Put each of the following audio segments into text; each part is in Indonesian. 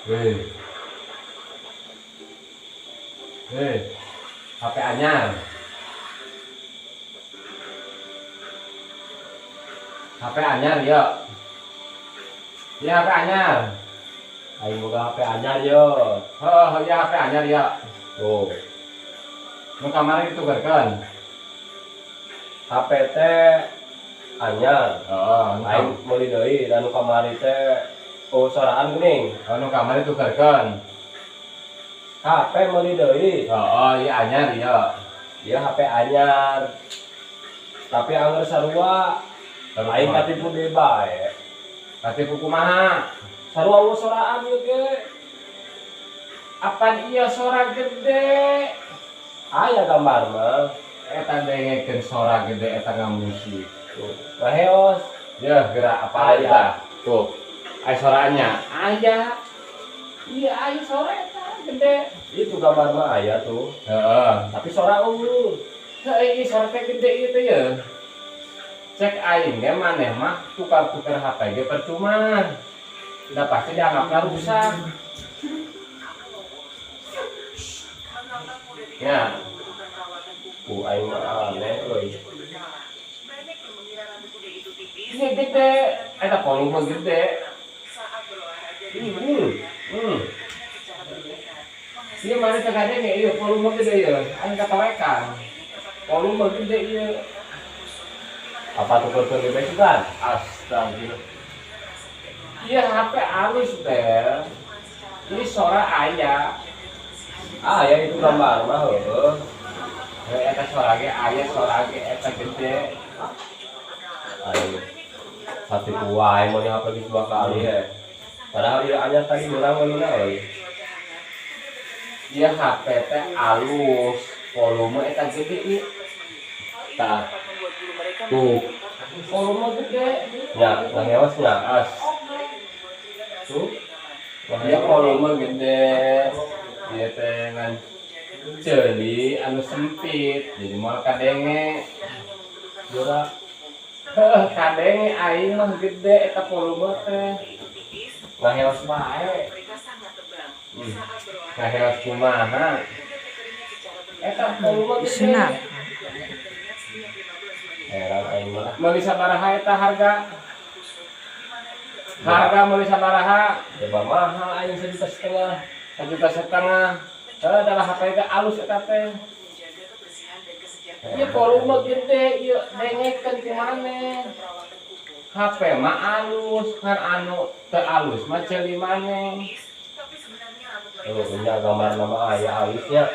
Weh, weh, HP anyar. HP anyar ya. Ya HP anyar. Aing boga HP anyar yo. Oh, ya HP anyar ya. Tuh, Nu kamari ditukerkeun. HP teh anyar. Heeh, Aing meuli deui dan nu kamari teh soraan geuning. nu kamari ditukerkeun. HP meuli deui. Heeh, iya anyar ya. Ieu HP anyar. Tapi anggar sarua aing katipu deui bae. Katipu kumaha? Sarua geus soraan ieu ge. Apaan iya sora gede? Aya gambar mah. Eta dengekeun sora gede eta ngamusik. Tuh, ngaheos. Ya, gerak apa Aya. eta? Tuh. Aya soranya. Aya. Iya, aya sora eta gede. Itu gambar mah aya tuh. Heeh. Tapi sora unggul. Heuh, sora teh gede ieu teh ya. Cek aing ge maneh mah tukar-tukar HP ge percuma. Udah pasti dianggapnya rusak. Ya, Aing mah aneh euy. ini gede. Eta volume gede. Iya mana cekadnya nih, iya volume gede ya. Aing katorekan. Volume gede iya. Apa tuker lebih baik kan? Astagfirullah. Iya HP halus teh. Ini suara aya. Ya itu gambar mah heueuh. Eta suara ge aya, suara ge eta gede. Aing satu kuai mau HP geus 2 kali ya. Padahal ieu anyar tadi urang meulina euy. Iya HP teh halus, volume eta gede ieu. Tah. Tuh, Volume gede. nya ngaheos nya. As. Tuh. Dia volume gede. Dia teh ngan ceuli anu sempit. Jadi moal kadenge. Jura Kadenge aing mah gede eta volume teh. ngaheos bae. Ngaheos kumaha? Eta volume gede. Heran aing mah. Meuli sabaraha eta harga? Harga meuli sabaraha? Coba mahal aing 1,5 juta. 1,5 juta. Adalah HP ge alus eta teh. Ieu volume gede, ieu dengekeun ku maneh. HP mah alus, kan anu teu alus mah ceuli maneh. Nya gambar nama aya alisnya.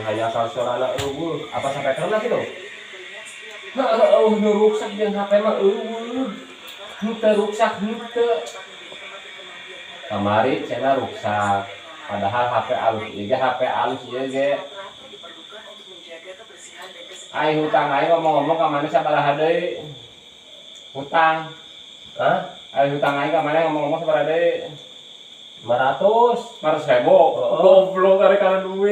Hanya asal sorana unggul. Apa sampai karena gitu? Nu rusak jeung HP mah eueuh. Henteu rusak henteu. Kamari cenah rusak. Padahal HP alus, ieu ge HP alus ieu ge. Aing hutang aing ngomong-ngomong ka maneh sabaraha deui? Hutang. Hah? Aing hutang aing ka maneh ngomong-ngomong sabaraha deui? 500. 500.000. Goblok arek kana duit.